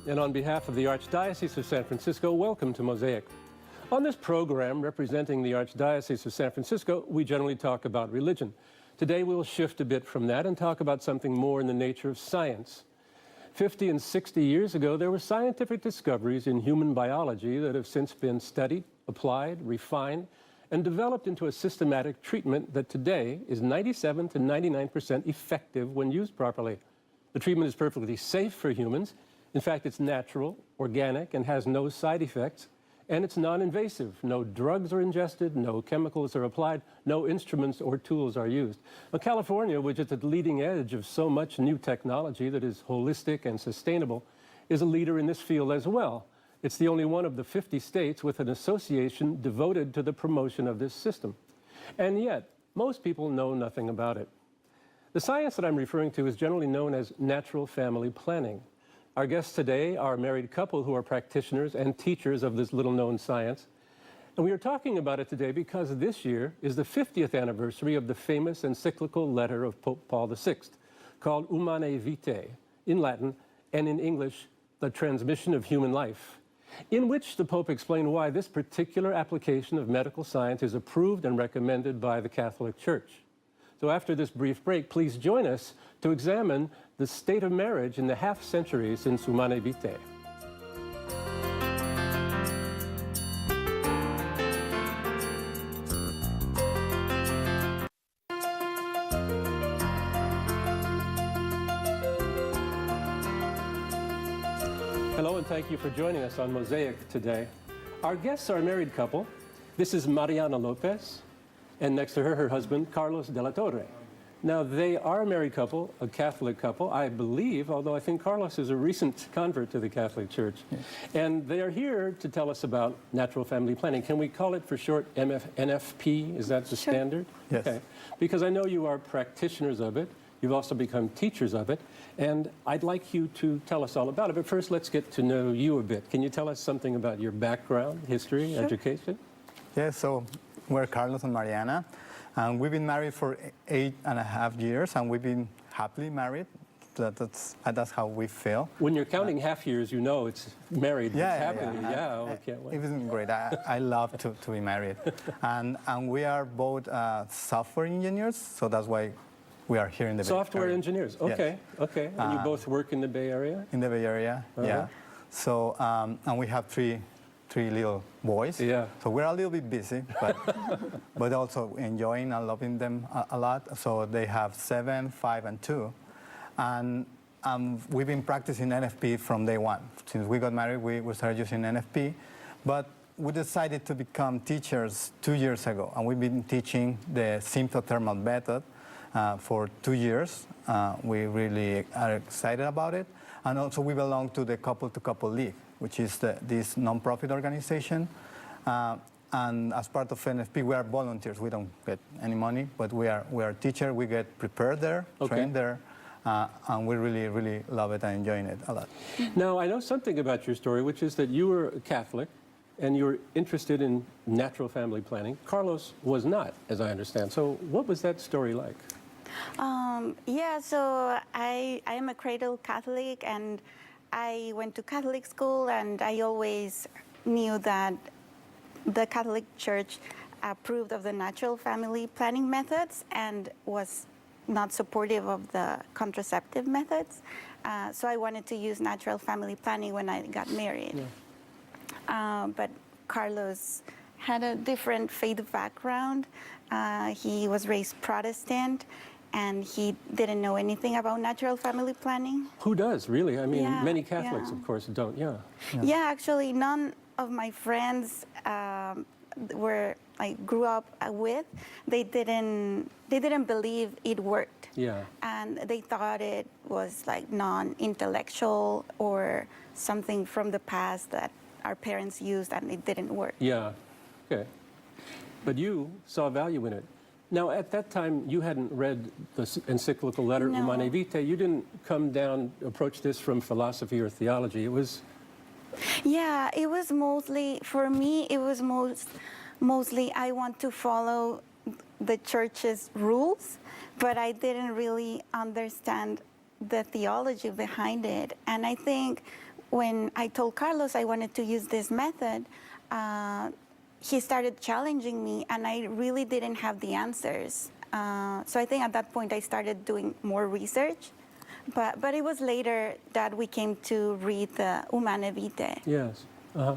and on behalf of the Archdiocese of San Francisco, welcome to Mosaic. On this program, representing the Archdiocese of San Francisco, we generally talk about religion. Today we'll shift a bit from that and talk about something more in the nature of science. 50 and 60 years ago, there were scientific discoveries in human biology that have since been studied, applied, refined, and developed into a systematic treatment that today is 97 to 99% effective when used properly. The treatment is perfectly safe for humans. In fact, it's natural, organic, and has no side effects. And it's non-invasive. No drugs are ingested, no chemicals are applied, no instruments or tools are used. Now, California, which is at the leading edge of so much new technology that is holistic and sustainable, is a leader in this field as well. It's the only one of the 50 states with an association devoted to the promotion of this system. And yet, most people know nothing about it. The science that I'm referring to is generally known as natural family planning. Our guests today are a married couple who are practitioners and teachers of this little-known science. And we are talking about it today because this year is the 50th anniversary of the famous encyclical letter of Pope Paul VI, called Humanae Vitae, in Latin, and in English, the transmission of human life, in which the Pope explained why this particular application of medical science is approved and recommended by the Catholic Church. So after this brief break, please join us to examine the state of marriage in the half-century since Humanae Vitae. Hello, and thank you for joining us on Mosaic today. Our guests are a married couple. This is Mariana Lopez, and next to her, her husband, Carlos de la Torre. Now, they are a married couple, a Catholic couple, I believe, although I think Carlos is a recent convert to the Catholic Church. Yes. And they are here to tell us about natural family planning. Can we call it for short NFP? Is that the standard? Yes. Okay. Because I know you are practitioners of it. You've also become teachers of it. And I'd like you to tell us all about it. But first, let's get to know you a bit. Can you tell us something about your background, history, education? Yes, so we're Carlos and Mariana. And we've been married for 8.5 years, and we've been happily married. That's how we feel. When you're counting half years, you know it's married happily. Yeah, I can't wait. It isn't great. I love to be married. And we are both software engineers, so that's why we are here in the Bay Area. Software engineers, okay, yes. Okay. And you both work in the Bay Area? In the Bay Area, yeah. So, and we have three little boys. Yeah. So we're a little bit busy, but also enjoying and loving them a lot. So they have 7, 5, and 2. And we've been practicing NFP from day one. Since we got married, we started using NFP. But we decided to become teachers 2 years ago. And we've been teaching the symptothermal method for 2 years. We really are excited about it. And also we belong to the Couple to Couple League, which is this non-profit organization. And as part of NFP, we are volunteers. We don't get any money, but we are teachers. We get prepared there, trained there, and we really, really love it and enjoying it a lot. Now, I know something about your story, which is that you were a Catholic, and you were interested in natural family planning. Carlos was not, as I understand. So what was that story like? Yeah, so I am a cradle Catholic, and I went to Catholic school, and I always knew that the Catholic Church approved of the natural family planning methods and was not supportive of the contraceptive methods. So I wanted to use natural family planning when I got married. Yeah. But Carlos had a different faith background. He was raised Protestant, and he didn't know anything about natural family planning. Who does, really? I mean, many Catholics, of course, don't, Yeah, actually, none of my friends I grew up with, they didn't believe it worked. Yeah. And they thought it was like non-intellectual or something from the past that our parents used and it didn't work. Yeah, okay. But you saw value in it. Now, at that time, you hadn't read the encyclical letter, Humanae Vitae. You didn't approach this from philosophy or theology. It was... Yeah, it was mostly, for me, it was mostly I want to follow the church's rules, but I didn't really understand the theology behind it. And I think when I told Carlos I wanted to use this method, he started challenging me, and I really didn't have the answers. So I think at that point I started doing more research, but it was later that we came to read the Humanae Vitae. Yes. Uh-huh.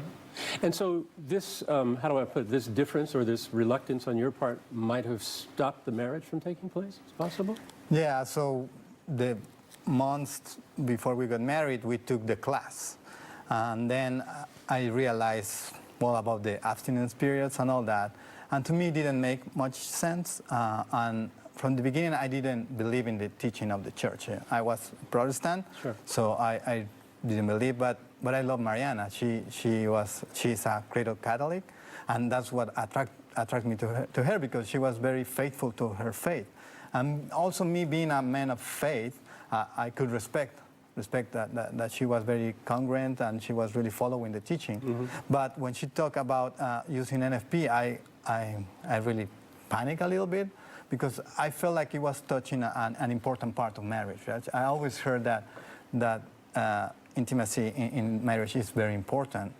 And so this, how do I put it, this difference or this reluctance on your part might have stopped the marriage from taking place? It's possible? Yeah, so the months before we got married, we took the class. And then I realized, well, about the abstinence periods and all that. And to me, it didn't make much sense. And from the beginning, I didn't believe in the teaching of the church. I was Protestant, sure. So I didn't believe, but I love Mariana. She's a cradle Catholic, and that's what attracted me to her because she was very faithful to her faith. And also me being a man of faith, I could respect that she was very congruent and she was really following the teaching. Mm-hmm. But when she talked about using NFP, I really panicked a little bit because I felt like it was touching an important part of marriage. Right? I always heard that intimacy in marriage is very important.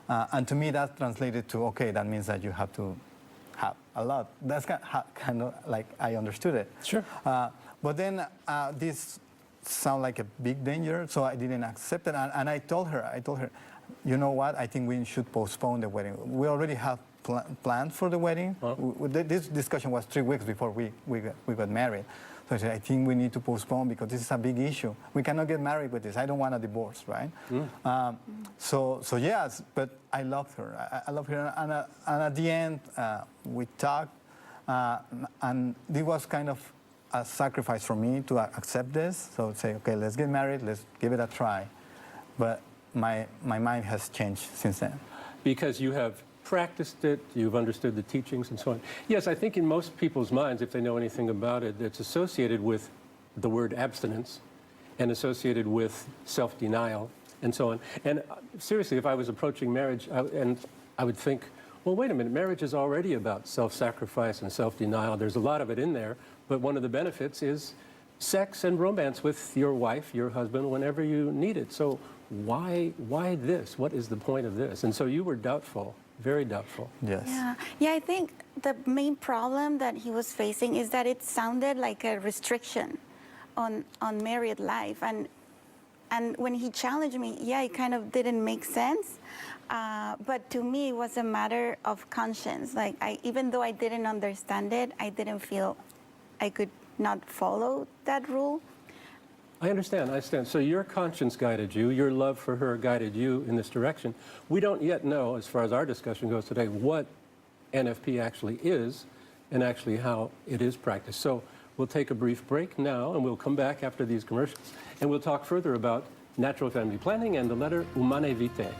And to me, that translated to, okay, that means that you have to have a lot. That's kind of like I understood it. Sure. But then this sounded like a big danger, so I didn't accept it. And I told her, you know what, I think we should postpone the wedding. We already have plans for the wedding. Huh? This discussion was 3 weeks before we got married. So I said, I think we need to postpone because this is a big issue. We cannot get married with this. I don't want a divorce, right? Mm. So yes, but I loved her. I loved her. And at the end, we talked, and it was kind of a sacrifice for me to accept this. So say, okay, let's get married. Let's give it a try. But my mind has changed since then. Because you have practiced it, you've understood the teachings and so on. Yes, I think in most people's minds, if they know anything about it, it's associated with the word abstinence and associated with self-denial and so on. And seriously, if I was approaching marriage, I would think, well, wait a minute, marriage is already about self-sacrifice and self-denial. There's a lot of it in there, but one of the benefits is sex and romance with your wife, your husband, whenever you need it. So why this? What is the point of this? And so you were doubtful. Very doubtful. Yes. Yeah, I think the main problem that he was facing is that it sounded like a restriction on married life. And when he challenged me, yeah, it kind of didn't make sense. But to me, it was a matter of conscience. Like, even though I didn't understand it, I didn't feel I could not follow that rule. I understand. So your conscience guided you, your love for her guided you in this direction. We don't yet know, as far as our discussion goes today, what NFP actually is and actually how it is practiced. So we'll take a brief break now, and we'll come back after these commercials, and we'll talk further about natural family planning and the letter Humanae Vitae.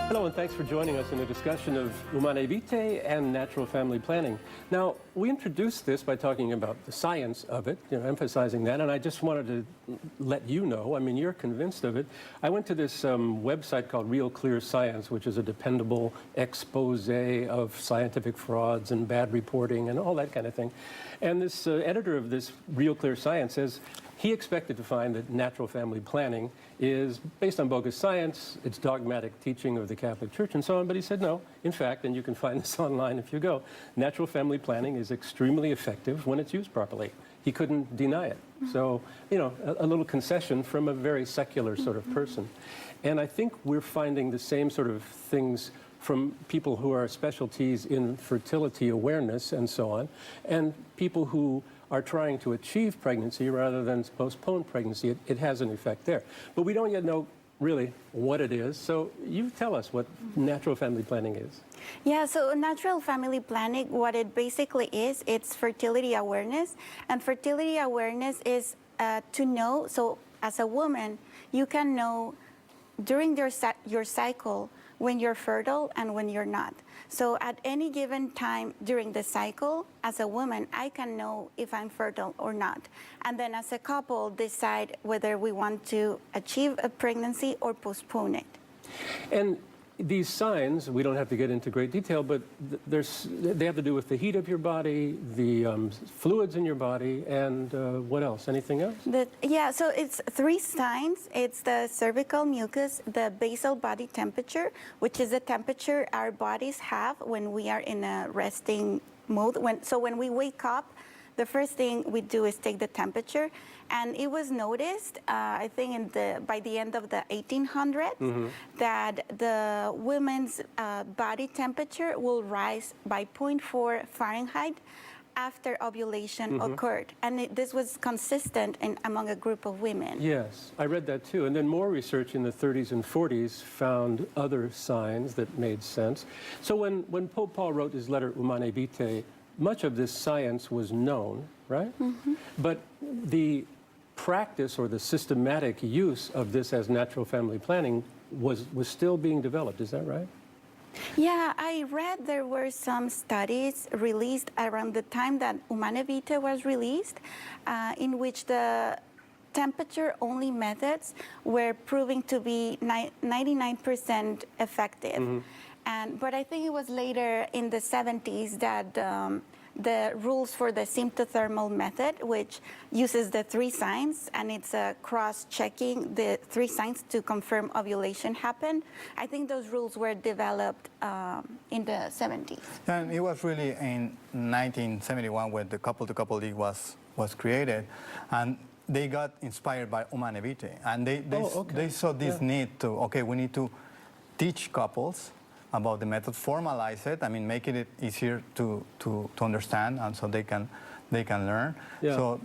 Hello, and thanks for joining us in a discussion of Humanae Vitae and natural family planning. Now, we introduced this by talking about the science of it, emphasizing that, and I just wanted to let you know, I mean, you're convinced of it. I went to this website called Real Clear Science, which is a dependable expose of scientific frauds and bad reporting and all that kind of thing. And this editor of this Real Clear Science says, he expected to find that natural family planning is based on bogus science, it's dogmatic teaching of the Catholic Church and so on, but he said no. In fact, and you can find this online if you go, natural family planning is extremely effective when it's used properly. He couldn't deny it. So, a little concession from a very secular sort of person. And I think we're finding the same sort of things from people who are specialties in fertility awareness and so on, and people who are trying to achieve pregnancy rather than postpone pregnancy. It has an effect there. But we don't yet know really what it is. So you tell us what natural family planning is. Yeah, so natural family planning, what it basically is, it's fertility awareness. And fertility awareness is to know, so as a woman, you can know during your cycle when you're fertile and when you're not. So at any given time during the cycle, as a woman, I can know if I'm fertile or not. And then as a couple, decide whether we want to achieve a pregnancy or postpone it. And these signs, we don't have to get into great detail, but they have to do with the heat of your body, the fluids in your body, and what else? Anything else? Yeah, so it's 3 signs. It's the cervical mucus, the basal body temperature, which is the temperature our bodies have when we are in a resting mode. So when we wake up, the first thing we do is take the temperature. And it was noticed, I think, by the end of the 1800s, that the women's body temperature will rise by 0.4 Fahrenheit after ovulation occurred. And this was consistent among a group of women. Yes, I read that too. And then more research in the 30s and 40s found other signs that made sense. So when Pope Paul wrote his letter Humanae Vitae, much of this science was known, right? But the practice or the systematic use of this as natural family planning was still being developed. Is that right? Yeah, I read there were some studies released around the time that Humanae Vitae was released, in which the temperature-only methods were proving to be 99% effective. But I think it was later in the 70s that the rules for the symptothermal method, which uses the 3 signs, and it's cross-checking the 3 signs to confirm ovulation happened. I think those rules were developed in the 70s. And it was really in 1971 when the couple-to-couple league was created, and they got inspired by Humanae Vitae, and they saw this need to, we need to teach couples about the method, formalize it. I mean, making it easier to understand, and so they can learn. Yeah. So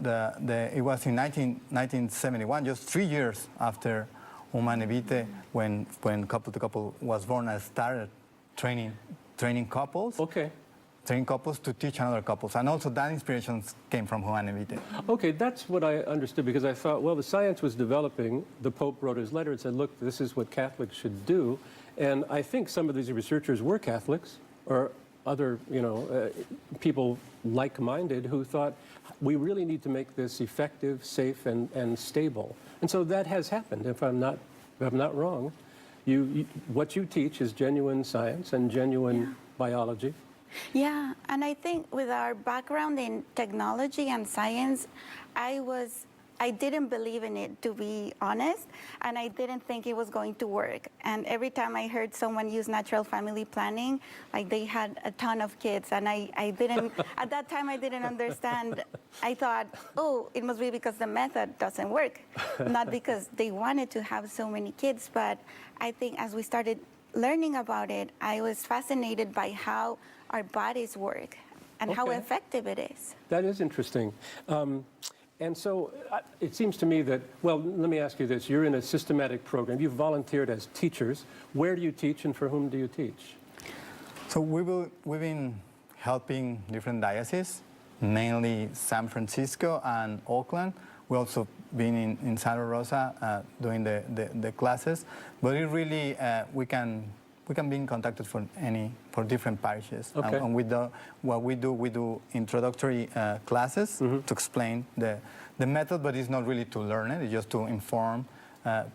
it was in 1971, just 3 years after Humanae Vitae, when couple to couple was born, I started training couples. Okay. Training couples to teach another couples, and also that inspiration came from Humanae Vitae. Okay, that's what I understood, because I thought, well, the science was developing. The Pope wrote his letter and said, look, this is what Catholics should do. And I think some of these researchers were Catholics or other, people like-minded who thought we really need to make this effective, safe, and stable. And so that has happened. If I'm not wrong, what you teach is genuine science and genuine biology. Yeah, and I think with our background in technology and science, I didn't believe in it, to be honest, and I didn't think it was going to work. And every time I heard someone use natural family planning, like they had a ton of kids, and I didn't, at that time I didn't understand. I thought, oh, it must be because the method doesn't work, not because they wanted to have so many kids. But I think as we started learning about it, I was fascinated by how our bodies work and how effective it is. That is interesting. And so it seems to me that, well, let me ask you this. You're in a systematic program. You've volunteered as teachers. Where do you teach and for whom do you teach? So we've been helping different dioceses, mainly San Francisco and Oakland. We've also been in Santa Rosa doing the classes. But it really, we can be contacted for different parishes. Okay. And we do introductory classes to explain the method, but it's not really to learn it. It's just to inform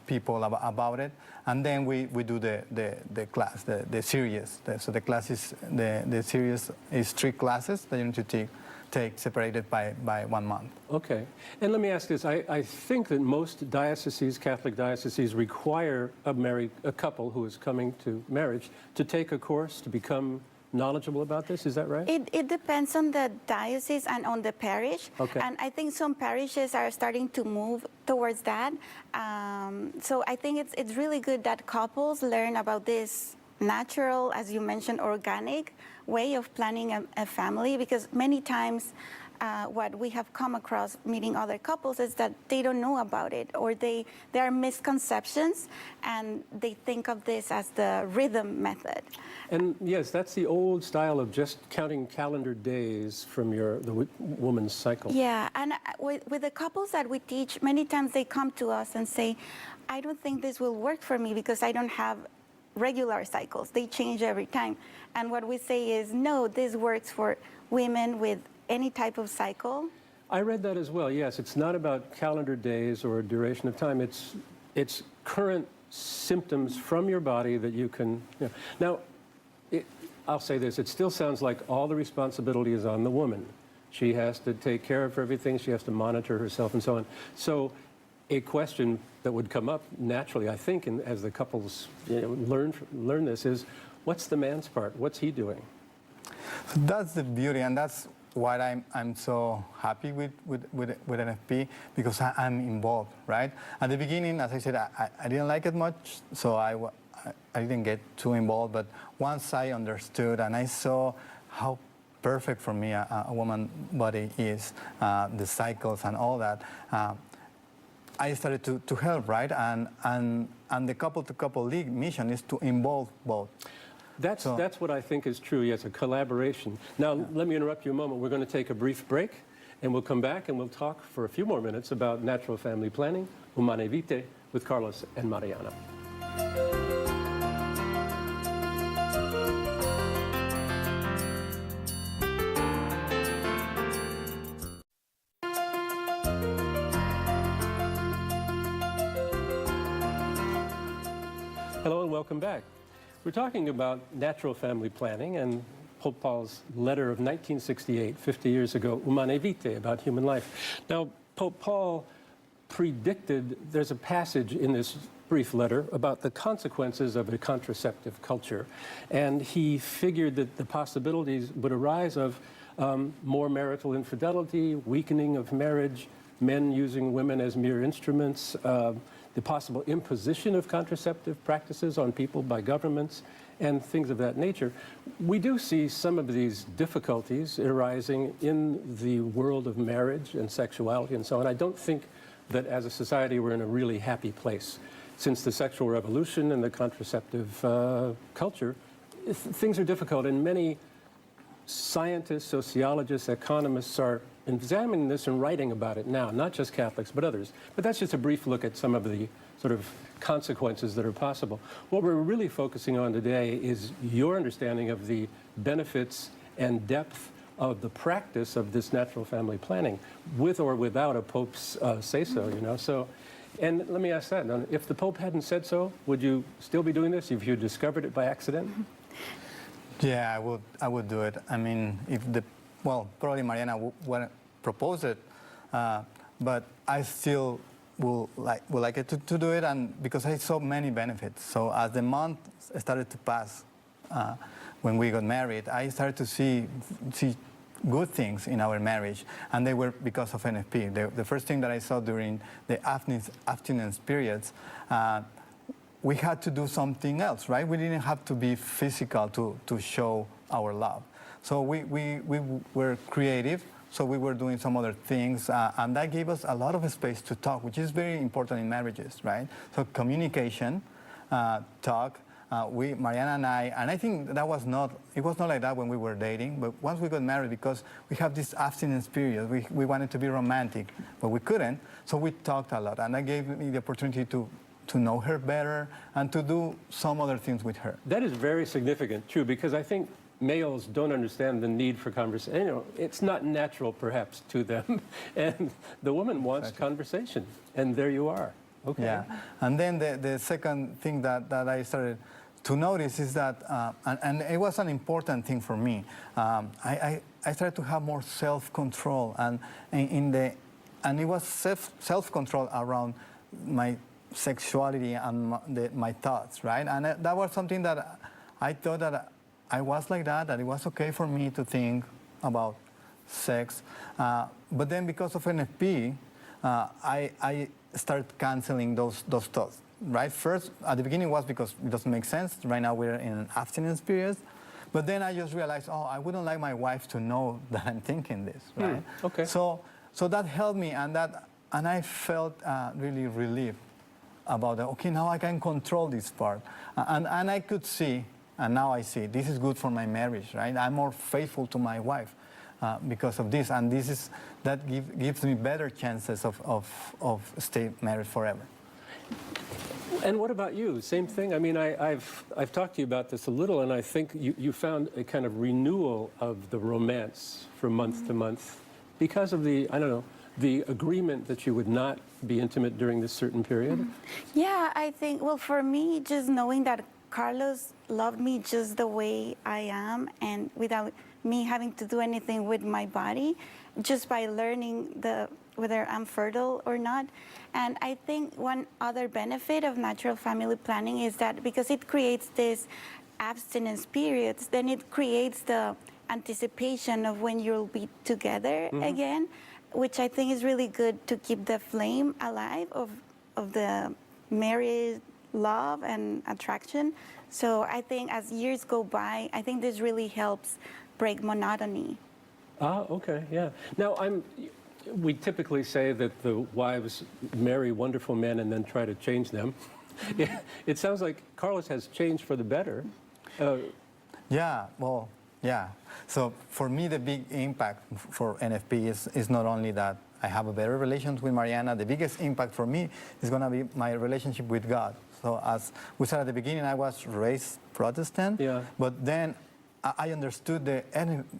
people about it. And then we do the class, the series. So the class is the series is 3 classes that you need to take separated by 1 month. Okay. And let me ask this. I think that most dioceses, Catholic dioceses, require a couple who is coming to marriage to take a course to become knowledgeable about this. Is that right? It depends on the diocese and on the parish. Okay. And I think some parishes are starting to move towards that. So I think it's really good that couples learn about this natural, as you mentioned, organic way of planning a family, because many times what we have come across meeting other couples is that they don't know about it, or there are misconceptions and they think of this as the rhythm method. And yes, that's the old style of just counting calendar days from the woman's cycle. Yeah, and with the couples that we teach, many times they come to us and say, I don't think this will work for me because I don't have regular cycles. They change every time. And what we say is, no, this works for women with any type of cycle. I read that as well, yes. It's not about calendar days or duration of time. It's current symptoms from your body that you can... You know. Now, I'll say this, it still sounds like all the responsibility is on the woman. She has to take care of everything, she has to monitor herself and so on. So a question that would come up naturally, I think, as the couples learn this is, what's the man's part? What's he doing? So that's the beauty, and that's why I'm so happy with NFP, because I'm involved, right? At the beginning, as I said, I didn't like it much, so I didn't get too involved, but once I understood and I saw how perfect for me a woman's body is, the cycles and all that, I started to help, right? And the couple-to-couple league mission is to involve both. That's what I think is true, yes, a collaboration. Now, let me interrupt you a moment. We're going to take a brief break, and we'll come back and we'll talk for a few more minutes about natural family planning, Humanae Vitae, with Carlos and Mariana. Hello and welcome back. We're talking about natural family planning and Pope Paul's letter of 1968, 50 years ago, Humanae Vitae, about human life. Now, Pope Paul predicted, there's a passage in this brief letter about the consequences of a contraceptive culture, and he figured that the possibilities would arise of more marital infidelity, weakening of marriage, men using women as mere instruments, the possible imposition of contraceptive practices on people by governments, and things of that nature. We do see some of these difficulties arising in the world of marriage and sexuality and so on. I don't think that as a society we're in a really happy place. Since the sexual revolution and the contraceptive culture, things are difficult, and many scientists, sociologists, economists are examining this and writing about it now, not just Catholics, but others. But that's just a brief look at some of the sort of consequences that are possible. What we're really focusing on today is your understanding of the benefits and depth of the practice of this natural family planning, with or without a Pope's say-so, you know. So, and let me ask that, if the Pope hadn't said so, would you still be doing this if you discovered it by accident? Yeah, I would do it. I mean, probably Mariana would propose it, but I still would like it to do it, and because I saw many benefits. So as the month started to pass, when we got married, I started to see good things in our marriage, and they were because of NFP. The first thing that I saw during the abstinence periods, we had to do something else, right? We didn't have to be physical to show our love. So we were creative, so we were doing some other things, and that gave us a lot of space to talk, which is very important in marriages, right? So communication, talk, Mariana and I think it was not like that when we were dating, but once we got married, because we have this abstinence period, we wanted to be romantic, but we couldn't, so we talked a lot, and that gave me the opportunity to know her better and to do some other things with her. That is very significant, true, because I think males don't understand the need for conversation. You know, it's not natural, perhaps, to them, and the woman wants conversation, and there you are. Okay. Yeah, and then the second thing that I started to notice is that, and it was an important thing for me, I started to have more self-control, and it was self-control around my sexuality and my thoughts, right? And that was something that I thought that I was like that it was okay for me to think about sex. But then because of NFP, I started canceling those thoughts, right? First, at the beginning was because it doesn't make sense. Right now we're in an abstinence period. But then I just realized, I wouldn't like my wife to know that I'm thinking this, right? Okay. So that helped me, and I felt really relieved about that. Okay, now I can control this part, and I could see, and now I see, this is good for my marriage, right? I'm more faithful to my wife because of this, and that gives me better chances of staying married forever. And what about you? Same thing? I mean, I've talked to you about this a little, and I think you found a kind of renewal of the romance from month to month because of the, I don't know, the agreement that you would not be intimate during this certain period? Yeah, I think, well, for me, just knowing that Carlos loved me just the way I am and without me having to do anything with my body, just by learning whether I'm fertile or not. And I think one other benefit of natural family planning is that because it creates this abstinence periods, then it creates the anticipation of when you'll be together again, which I think is really good to keep the flame alive of the married love and attraction. So I think as years go by, I think this really helps break monotony. Ah, okay, yeah. Now, we typically say that the wives marry wonderful men and then try to change them. It sounds like Carlos has changed for the better. Yeah, well, yeah. So for me, the big impact for NFP is not only that I have a better relationship with Mariana. The biggest impact for me is going to be my relationship with God. So as we said at the beginning, I was raised Protestant, but then I understood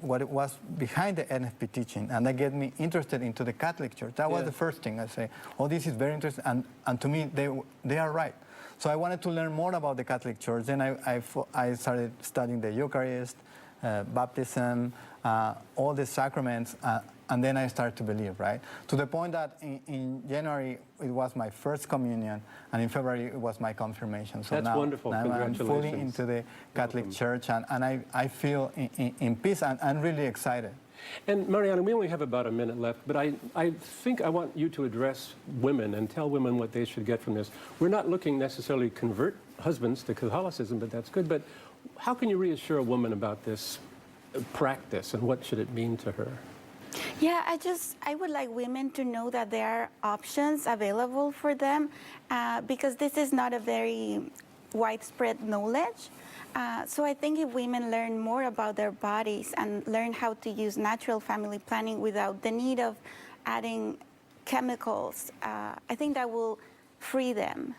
what it was behind the NFP teaching, and that get me interested into the Catholic Church. That was the first thing I say. Oh, this is very interesting, and to me, they are right. So I wanted to learn more about the Catholic Church. Then I started studying the Eucharist, baptism, all the sacraments, and then I started to believe, right? To the point that in January, it was my first communion, and in February, it was my confirmation. So that's wonderful. Now I'm fully into the Catholic Church, and I feel in peace and really excited. And Mariana, we only have about a minute left, but I think I want you to address women and tell women what they should get from this. We're not looking necessarily to convert husbands to Catholicism, but that's good. But how can you reassure a woman about this practice, and what should it mean to her? Yeah, I would like women to know that there are options available for them because this is not a very widespread knowledge. So I think if women learn more about their bodies and learn how to use natural family planning without the need of adding chemicals, I think that will free them.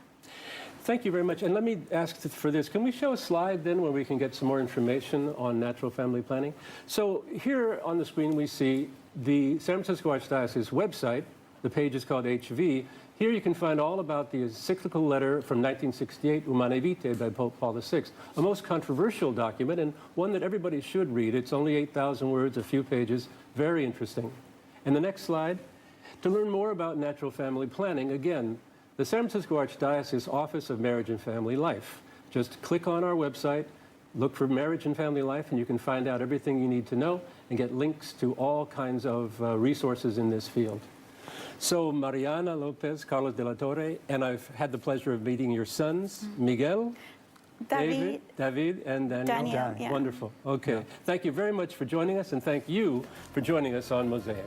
Thank you very much. And let me ask for this. Can we show a slide then where we can get some more information on natural family planning? So here on the screen we see the San Francisco Archdiocese website. The page is called HV. Here you can find all about the encyclical letter from 1968, Humanae Vitae, by Pope Paul VI, a most controversial document and one that everybody should read. It's only 8,000 words, a few pages, very interesting. And the next slide, to learn more about natural family planning, again, the San Francisco Archdiocese Office of Marriage and Family Life. Just click on our website, look for Marriage and Family Life, and you can find out everything you need to know and get links to all kinds of resources in this field. So Mariana, Lopez, Carlos de la Torre, and I've had the pleasure of meeting your sons, Miguel, David, and Daniel. Yeah. Wonderful. Okay. Yeah. Thank you very much for joining us, and thank you for joining us on Mosaic.